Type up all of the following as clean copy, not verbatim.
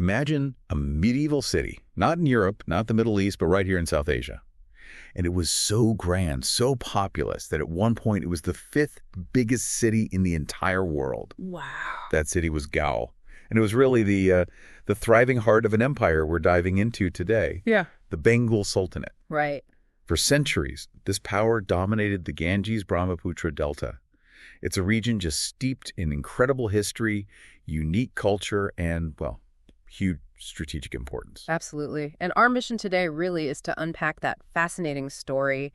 Imagine a medieval city, not in Europe, not the Middle East, but right here in South Asia. And it was so grand, so populous, that at one point it was the fifth biggest city in the entire world. Wow. That city was Gao. And it was really the thriving heart of an empire we're diving into today. Yeah. The Bengal Sultanate. Right. For centuries, this power dominated the Ganges-Brahmaputra Delta. It's a region just steeped in incredible history, unique culture, and, well, huge strategic importance. Absolutely. And our mission today really is to unpack that fascinating story.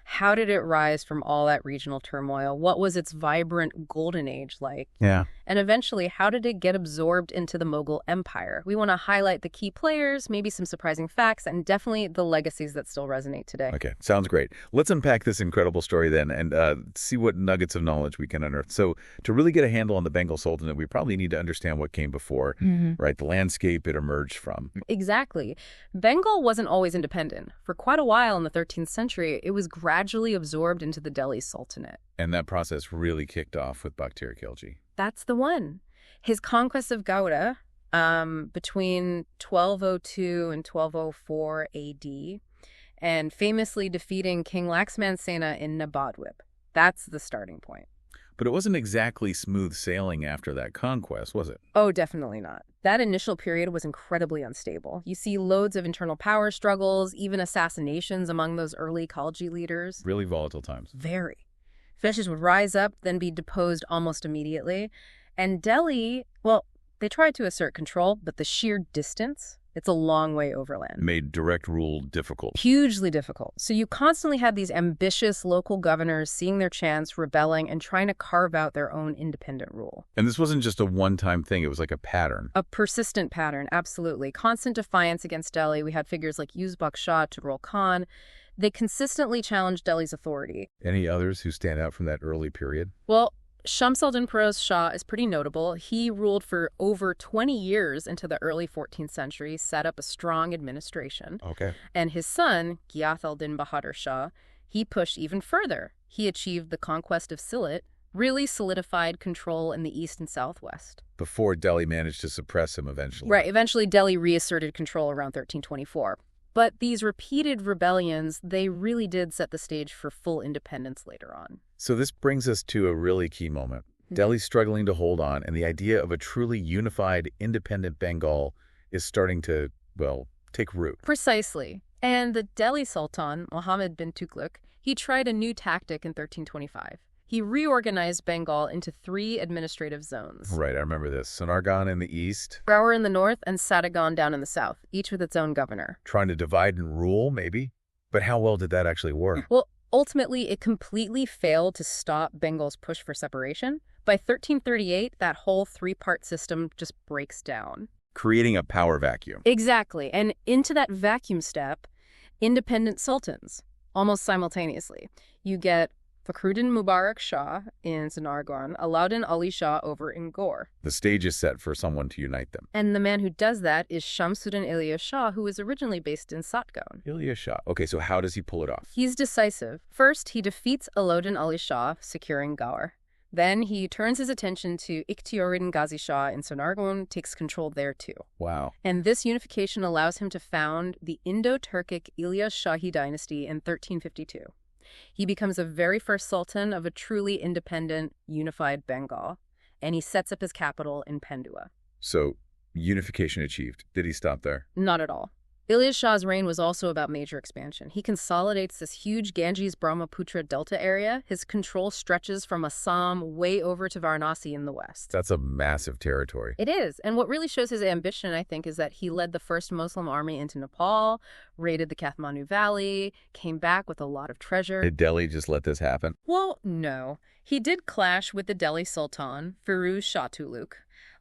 How did it rise from all that regional turmoil? What was its vibrant golden age like? Yeah. And eventually, how did it get absorbed into the Mughal Empire? We want to highlight the key players, maybe some surprising facts, and definitely the legacies that still resonate today. Okay, sounds great. Let's unpack this incredible story then and see what nuggets of knowledge we can unearth. So to really get a handle on the Bengal Sultanate, we probably need to understand what came before, right? The landscape it emerged from. Exactly. Bengal wasn't always independent. For quite a while in the 13th century, it was gradually absorbed into the Delhi Sultanate. And that process really kicked off with Bakhtiar Khilji. That's the one. His conquest of Gauda between 1202 and 1204 AD, and famously defeating King Laxman Sena in Nabadwip. That's the starting point. But it wasn't exactly smooth sailing after that conquest, was it? Oh, definitely not. That initial period was incredibly unstable. You see loads of internal power struggles, even assassinations among those early Khalji leaders. Really volatile times. Very. Officials would rise up, then be deposed almost immediately. And Delhi, well, they tried to assert control, but the sheer distance, it's a long way overland. Made direct rule difficult. Hugely difficult. So you constantly had these ambitious local governors seeing their chance, rebelling, and trying to carve out their own independent rule. And this wasn't just a one-time thing. It was like a pattern. A persistent pattern, absolutely. Constant defiance against Delhi. We had figures like Uzbek Shah, Tughril Khan. They consistently challenged Delhi's authority. Any others who stand out from that early period? Well, Shamsuddin Shah is pretty notable. He ruled for over 20 years into the early 14th century, set up a strong administration. Okay. And his son, Ghiyasuddin Bahadur Shah, he pushed even further. He achieved the conquest of Sylhet, really solidified control in the east and southwest. Before Delhi managed to suppress him eventually. Right. Eventually, Delhi reasserted control around 1324. But these repeated rebellions, they really did set the stage for full independence later on. So this brings us to a really key moment. Delhi's struggling to hold on, and the idea of a truly unified, independent Bengal is starting to, well, take root. Precisely. And the Delhi Sultan, Muhammad bin Tughlaq, he tried a new tactic in 1325. He reorganized Bengal into 3 administrative zones. Right, I remember this. Sonargaon in the east. Gaur in the north and Satagan down in the south, each with its own governor. Trying to divide and rule, maybe? But how well did that actually work? Well, ultimately, it completely failed to stop Bengal's push for separation. By 1338, that whole 3-part system just breaks down. Creating a power vacuum. Exactly. And into that vacuum step, independent sultans, almost simultaneously. You get Fakhruddin Mubarak Shah in Sonargaon, Alauddin Ali Shah over in Gaur. The stage is set for someone to unite them. And the man who does that is Shamsuddin Ilyas Shah, who was originally based in Satgaon. Ilyas Shah. Okay, so how does he pull it off? He's decisive. First, he defeats Alauddin Ali Shah, securing Gaur. Then he turns his attention to Ikhtiyaruddin Ghazi Shah in Sonargaon, takes control there too. Wow. And this unification allows him to found the Indo-Turkic Ilyas Shahi dynasty in 1352. He becomes the very first sultan of a truly independent, unified Bengal, and he sets up his capital in Pandua. So, unification achieved. Did he stop there? Not at all. Ilyas Shah's reign was also about major expansion. He consolidates this huge Ganges-Brahmaputra Delta area. His control stretches from Assam way over to Varanasi in the west. That's a massive territory. It is. And what really shows his ambition, I think, is that he led the first Muslim army into Nepal, raided the Kathmandu Valley, came back with a lot of treasure. Did Delhi just let this happen? Well, no. He did clash with the Delhi Sultan, Firuz Shah Tughlaq,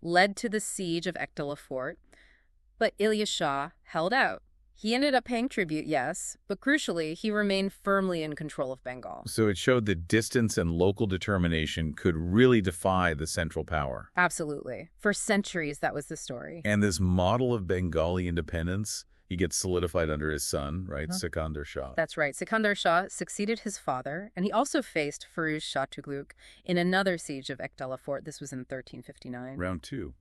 led to the siege of Ekdala Fort. But Ilyas Shah held out. He ended up paying tribute, yes, but crucially, he remained firmly in control of Bengal. So it showed that distance and local determination could really defy the central power. Absolutely. For centuries, that was the story. And this model of Bengali independence, he gets solidified under his son, right, Sikandar Shah. That's right. Sikandar Shah succeeded his father, and he also faced Firuz Shah Tughlaq in another siege of Ekdala Fort. This was in 1359. Round 2.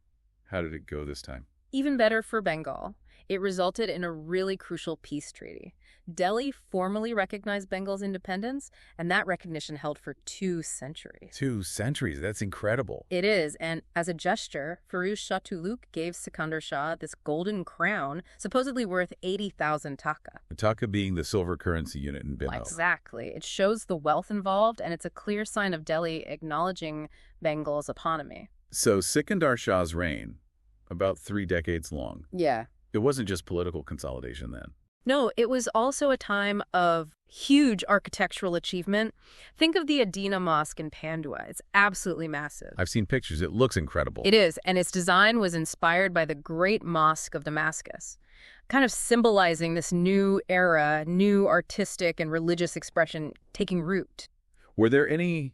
How did it go this time? Even better for Bengal. It resulted in a really crucial peace treaty. Delhi formally recognized Bengal's independence, and that recognition held for 2 centuries. 2 centuries, that's incredible. It is, and as a gesture, Firuz Shah Tuluk gave Sikandar Shah this golden crown, supposedly worth 80,000 taka. Taka being the silver currency unit in Bengal. Exactly. It shows the wealth involved, and it's a clear sign of Delhi acknowledging Bengal's autonomy. So Sikandar Shah's reign, about 3 decades long. Yeah. It wasn't just political consolidation then. No, it was also a time of huge architectural achievement. Think of the Adina Mosque in Pandua. It's absolutely massive. I've seen pictures. It looks incredible. It is, and its design was inspired by the Great Mosque of Damascus, kind of symbolizing this new era, new artistic and religious expression taking root. Were there any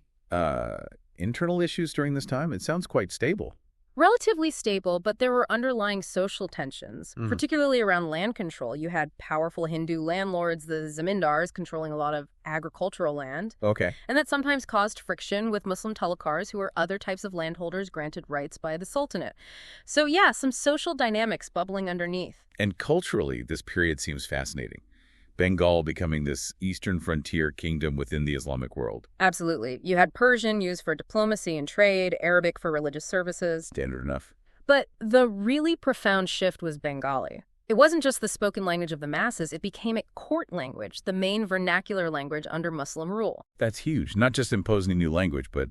internal issues during this time? It sounds quite stable. Relatively stable, but there were underlying social tensions, particularly around land control. You had powerful Hindu landlords, the zamindars, controlling a lot of agricultural land. Okay. And that sometimes caused friction with Muslim talukars, who were other types of landholders granted rights by the Sultanate. So yeah, some social dynamics bubbling underneath. And culturally, this period seems fascinating. Bengal becoming this eastern frontier kingdom within the Islamic world. Absolutely. You had Persian used for diplomacy and trade, Arabic for religious services. Standard enough. But the really profound shift was Bengali. It wasn't just the spoken language of the masses, it became a court language, the main vernacular language under Muslim rule. That's huge. Not just imposing a new language, but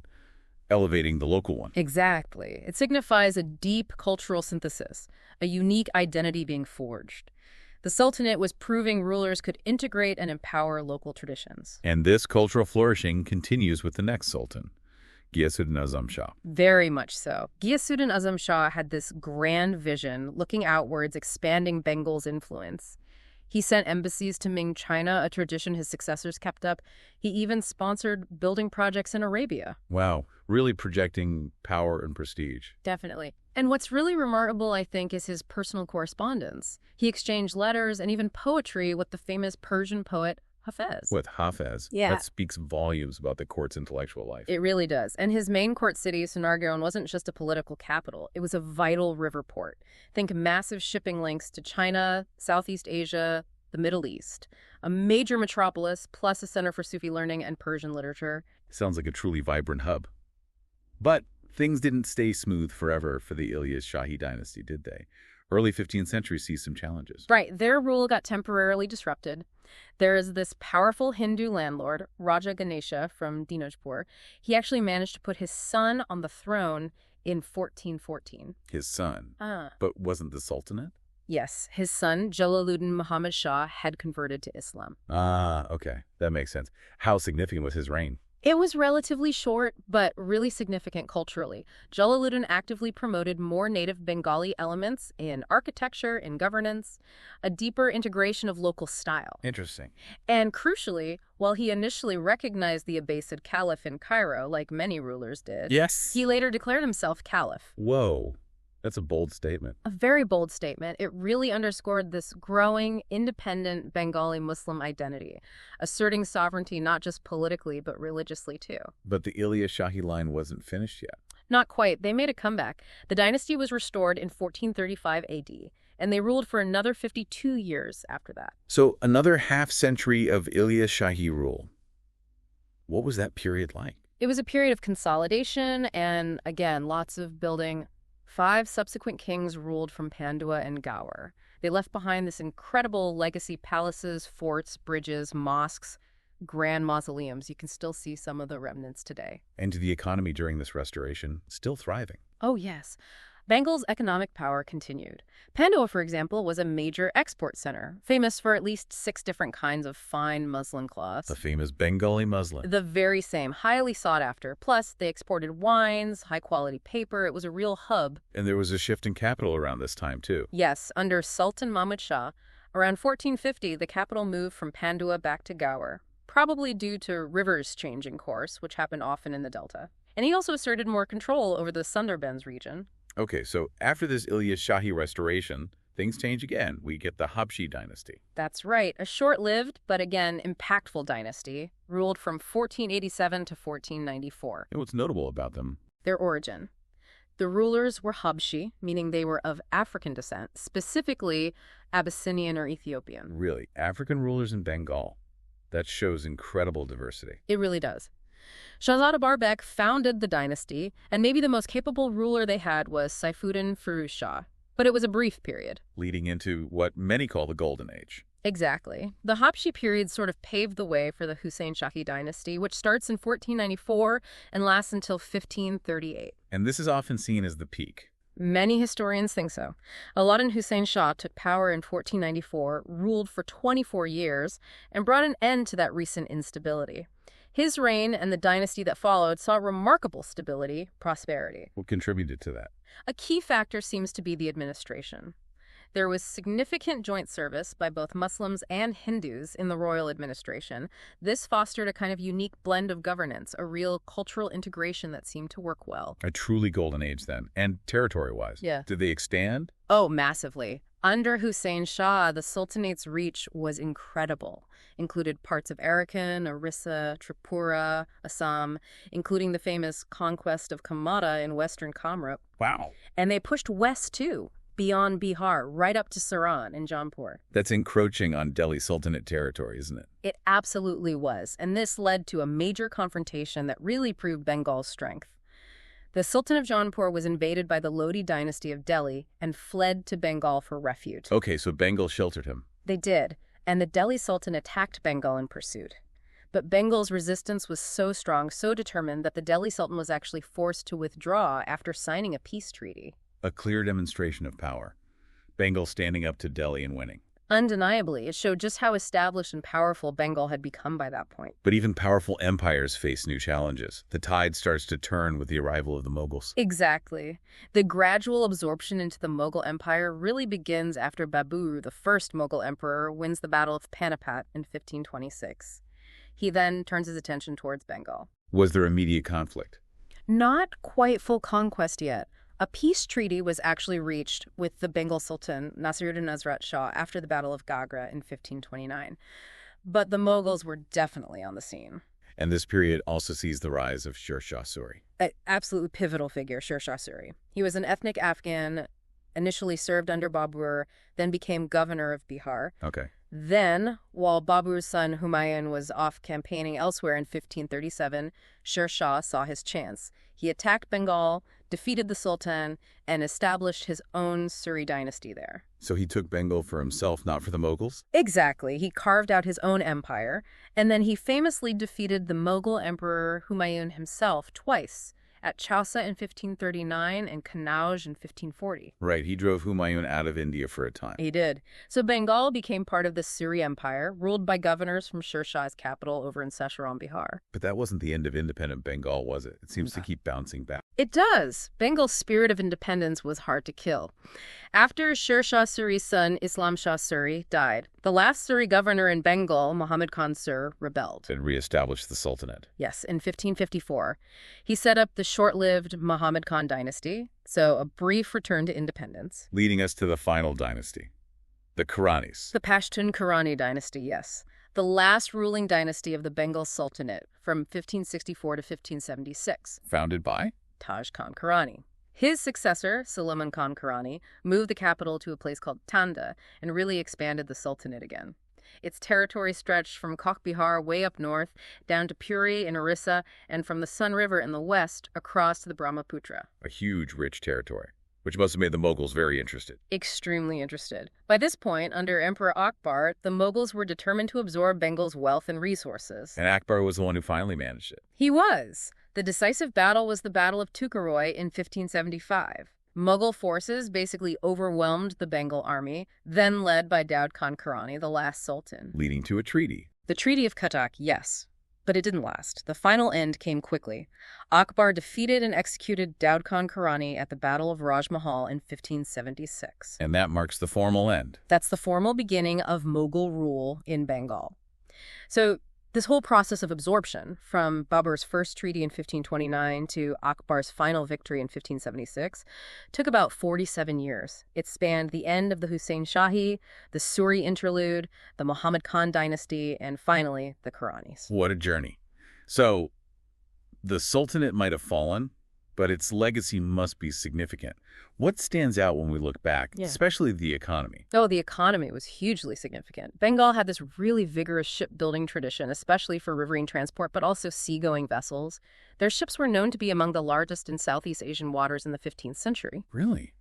elevating the local one. Exactly. It signifies a deep cultural synthesis, a unique identity being forged. The Sultanate was proving rulers could integrate and empower local traditions. And this cultural flourishing continues with the next sultan, Ghiyasuddin Azam Shah. Very much so. Ghiyasuddin Azam Shah had this grand vision, looking outwards, expanding Bengal's influence. He sent embassies to Ming China, a tradition his successors kept up. He even sponsored building projects in Arabia. Wow, really projecting power and prestige. Definitely. And what's really remarkable, I think, is his personal correspondence. He exchanged letters and even poetry with the famous Persian poet Hafez. With Hafez. Yeah. That speaks volumes about the court's intellectual life. It really does. And his main court city, Sonargaon, wasn't just a political capital. It was a vital river port. Think massive shipping links to China, Southeast Asia, the Middle East. A major metropolis, plus a center for Sufi learning and Persian literature. Sounds like a truly vibrant hub. But things didn't stay smooth forever for the Ilyas Shahi dynasty, did they? Early 15th century sees some challenges. Right. Their rule got temporarily disrupted. There is this powerful Hindu landlord, Raja Ganesha from Dinajpur. He actually managed to put his son on the throne in 1414. His son? But wasn't the Sultanate? Yes, his son, Jalaluddin Muhammad Shah, had converted to Islam. Okay. That makes sense. How significant was his reign? It was relatively short, but really significant culturally. Jalaluddin actively promoted more native Bengali elements in architecture, in governance, a deeper integration of local style. Interesting. And crucially, while he initially recognized the Abbasid Caliph in Cairo, like many rulers did, Yes. he later declared himself Caliph. Whoa. That's a bold statement. A very bold statement. It really underscored this growing, independent Bengali Muslim identity, asserting sovereignty not just politically, but religiously too. But the Ilyas Shahi line wasn't finished yet. Not quite. They made a comeback. The dynasty was restored in 1435 AD, and they ruled for another 52 years after that. So another half-century of Ilyas Shahi rule. What was that period like? It was a period of consolidation and, again, lots of building. 5 subsequent kings ruled from Pandua and Gaur. They left behind this incredible legacy: palaces, forts, bridges, mosques, grand mausoleums. You can still see some of the remnants today. And to the economy during this restoration, still thriving. Oh, yes. Bengal's economic power continued. Pandua, for example, was a major export center, famous for at least 6 different kinds of fine muslin cloths. The famous Bengali muslin. The very same, highly sought after. Plus, they exported wines, high-quality paper. It was a real hub. And there was a shift in capital around this time, too. Yes, under Sultan Mahmud Shah, around 1450, the capital moved from Pandua back to Gaur, probably due to rivers changing course, which happened often in the delta. And he also asserted more control over the Sundarbans region. Okay, so after this Ilyas Shahi restoration, things change again. We get the Habshi dynasty. That's right. A short-lived, but again, impactful dynasty, ruled from 1487 to 1494. And what's notable about them? Their origin. The rulers were Habshi, meaning they were of African descent, specifically Abyssinian or Ethiopian. Really, African rulers in Bengal. That shows incredible diversity. It really does. Shahzada Barbek founded the dynasty, and maybe the most capable ruler they had was Saifuddin Firuz Shah. But it was a brief period. Leading into what many call the Golden Age. Exactly. The Habshi period sort of paved the way for the Hussain Shahi dynasty, which starts in 1494 and lasts until 1538. And this is often seen as the peak. Many historians think so. Alauddin Hussain Shah took power in 1494, ruled for 24 years, and brought an end to that recent instability. His reign and the dynasty that followed saw remarkable stability, prosperity. What contributed to that? A key factor seems to be the administration. There was significant joint service by both Muslims and Hindus in the royal administration. This fostered a kind of unique blend of governance, a real cultural integration that seemed to work well. A truly golden age then. And territory-wise. Yeah. Did they expand? Oh, massively. Under Hussain Shah, the Sultanate's reach was incredible. Included parts of Arakan, Orissa, Tripura, Assam, including the famous conquest of Kamata in western Kamrup. Wow. And they pushed west, too, beyond Bihar, right up to Saran and Jaunpur. That's encroaching on Delhi Sultanate territory, isn't it? It absolutely was, and this led to a major confrontation that really proved Bengal's strength. The Sultan of Jaunpur was invaded by the Lodi dynasty of Delhi and fled to Bengal for refuge. Okay, so Bengal sheltered him. They did, and the Delhi Sultan attacked Bengal in pursuit. But Bengal's resistance was so strong, so determined, that the Delhi Sultan was actually forced to withdraw after signing a peace treaty. A clear demonstration of power. Bengal standing up to Delhi and winning. Undeniably, it showed just how established and powerful Bengal had become by that point. But even powerful empires face new challenges. The tide starts to turn with the arrival of the Mughals. Exactly. The gradual absorption into the Mughal Empire really begins after Babur, the first Mughal emperor, wins the Battle of Panipat in 1526. He then turns his attention towards Bengal. Was there immediate conflict? Not quite full conquest yet. A peace treaty was actually reached with the Bengal Sultan, Nasiruddin Nazrat Shah, after the Battle of Gagra in 1529. But the Mughals were definitely on the scene. And this period also sees the rise of Sher Shah Suri. An absolutely pivotal figure, Sher Shah Suri. He was an ethnic Afghan, initially served under Babur, then became governor of Bihar. Okay. Then, while Babur's son Humayun was off campaigning elsewhere in 1537, Sher Shah saw his chance. He attacked Bengal, defeated the Sultan, and established his own Suri dynasty there. So he took Bengal for himself, not for the Mughals? Exactly. He carved out his own empire, and then he famously defeated the Mughal Emperor Humayun himself twice, at Chausa in 1539 and Kannauj in 1540. Right, he drove Humayun out of India for a time. He did. So Bengal became part of the Suri Empire, ruled by governors from Sher Shah's capital over in Sasaran, Bihar. But that wasn't the end of independent Bengal, was it? It seems to keep bouncing back. It does. Bengal's spirit of independence was hard to kill. After Sher Shah Suri's son, Islam Shah Suri, died, the last Suri governor in Bengal, Muhammad Khan Sur, rebelled. And reestablished the Sultanate. Yes, in 1554. He set up the short-lived Muhammad Khan dynasty, so a brief return to independence. Leading us to the final dynasty, the Karranis. The Pashtun Karrani dynasty, yes. The last ruling dynasty of the Bengal Sultanate from 1564 to 1576. Founded by? Taj Khan Karrani. His successor, Suleiman Khan Karrani, moved the capital to a place called Tanda and really expanded the Sultanate again. Its territory stretched from Coch Bihar way up north, down to Puri in Orissa, and from the Sun River in the west across to the Brahmaputra. A huge, rich territory, which must have made the Mughals very interested. Extremely interested. By this point, under Emperor Akbar, the Mughals were determined to absorb Bengal's wealth and resources. And Akbar was the one who finally managed it. He was. The decisive battle was the Battle of Tukaroy in 1575. Mughal forces basically overwhelmed the Bengal army, then led by Daud Khan Karrani, the last sultan. Leading to a treaty. The Treaty of Cuttack, yes. But it didn't last. The final end came quickly. Akbar defeated and executed Daud Khan Karrani at the Battle of Raj Mahal in 1576. And that marks the formal end. That's the formal beginning of Mughal rule in Bengal. So this whole process of absorption, from Babur's first treaty in 1529 to Akbar's final victory in 1576, took about 47 years. It spanned the end of the Hussain Shahi, the Suri interlude, the Muhammad Khan dynasty, and finally, the Karranis. What a journey. So, the Sultanate might have fallen, but its legacy must be significant. What stands out when we look back, especially the economy? Oh, the economy was hugely significant. Bengal had this really vigorous shipbuilding tradition, especially for riverine transport, but also seagoing vessels. Their ships were known to be among the largest in Southeast Asian waters in the 15th century. Really?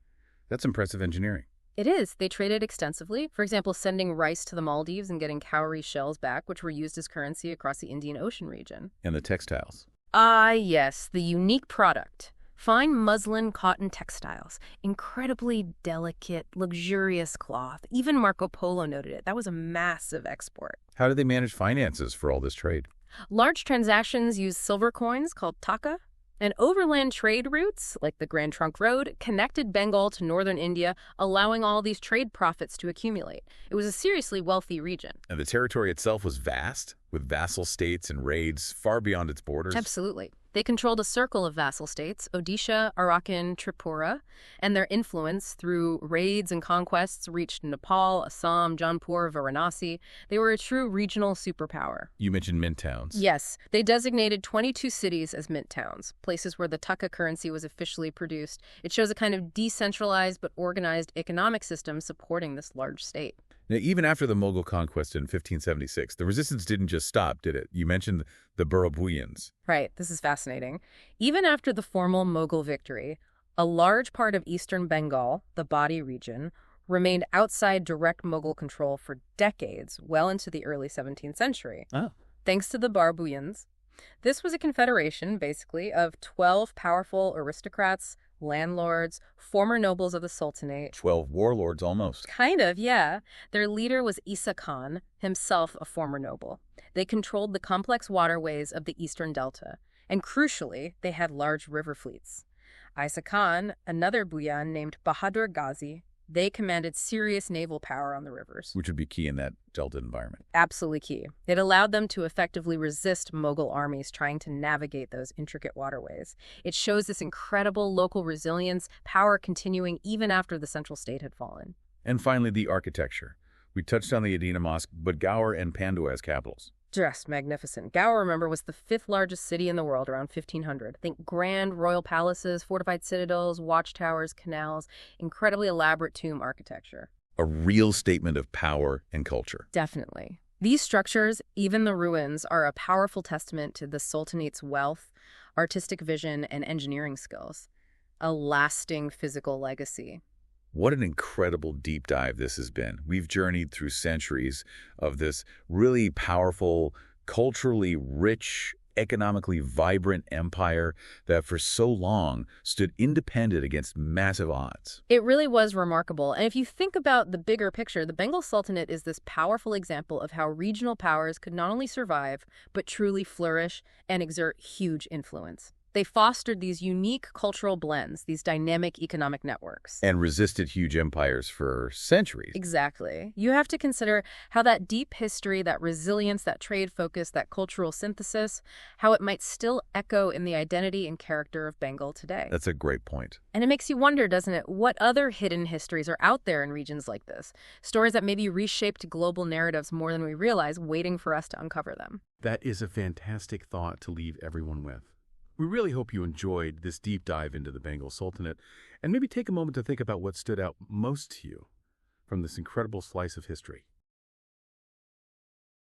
That's impressive engineering. It is. They traded extensively, for example, sending rice to the Maldives and getting cowrie shells back, which were used as currency across the Indian Ocean region. And the textiles. Ah, yes, the unique product. Fine muslin cotton textiles, incredibly delicate, luxurious cloth. Even Marco Polo noted it. That was a massive export. How did they manage finances for all this trade? Large transactions used silver coins called taka, and overland trade routes, like the Grand Trunk Road, connected Bengal to northern India, allowing all these trade profits to accumulate. It was a seriously wealthy region. And the territory itself was vast, with vassal states and raids far beyond its borders? Absolutely. They controlled a circle of vassal states, Odisha, Arakan, Tripura, and their influence through raids and conquests reached Nepal, Assam, Jaunpur, Varanasi. They were a true regional superpower. You mentioned mint towns. Yes, they designated 22 cities as mint towns, places where the taka currency was officially produced. It shows a kind of decentralized but organized economic system supporting this large state. Now, even after the Mughal conquest in 1576, the resistance didn't just stop, did it? You mentioned the Burabuyans. Right, this is fascinating. Even after the formal Mughal victory, a large part of eastern Bengal, the Badi region, remained outside direct Mughal control for decades, well into the early 17th century. Oh. Thanks to the Burabuyans. This was a confederation, basically, of 12 powerful aristocrats, landlords, former nobles of the Sultanate. 12 warlords almost. Kind of, yeah. Their leader was Isa Khan, himself a former noble. They controlled the complex waterways of the eastern delta, and crucially, they had large river fleets. Isa Khan, another Buyan named Bahadur Ghazi, they commanded serious naval power on the rivers. Which would be key in that delta environment. Absolutely key. It allowed them to effectively resist Mughal armies trying to navigate those intricate waterways. It shows this incredible local resilience, power continuing even after the central state had fallen. And finally, the architecture. We touched on the Adina Mosque, but Gaur and Pandua as capitals. Just magnificent. Gaur, remember, was the 5th largest city in the world around 1500. Think grand royal palaces, fortified citadels, watchtowers, canals, incredibly elaborate tomb architecture. A real statement of power and culture. Definitely. These structures, even the ruins, are a powerful testament to the Sultanate's wealth, artistic vision, and engineering skills. A lasting physical legacy. What an incredible deep dive this has been. We've journeyed through centuries of this really powerful, culturally rich, economically vibrant empire that for so long stood independent against massive odds. It really was remarkable. And if you think about the bigger picture, the Bengal Sultanate is this powerful example of how regional powers could not only survive, but truly flourish and exert huge influence. They fostered these unique cultural blends, these dynamic economic networks. And resisted huge empires for centuries. Exactly. You have to consider how that deep history, that resilience, that trade focus, that cultural synthesis, how it might still echo in the identity and character of Bengal today. That's a great point. And it makes you wonder, doesn't it, what other hidden histories are out there in regions like this? Stories that maybe reshaped global narratives more than we realize, waiting for us to uncover them. That is a fantastic thought to leave everyone with. We really hope you enjoyed this deep dive into the Bengal Sultanate, and maybe take a moment to think about what stood out most to you from this incredible slice of history.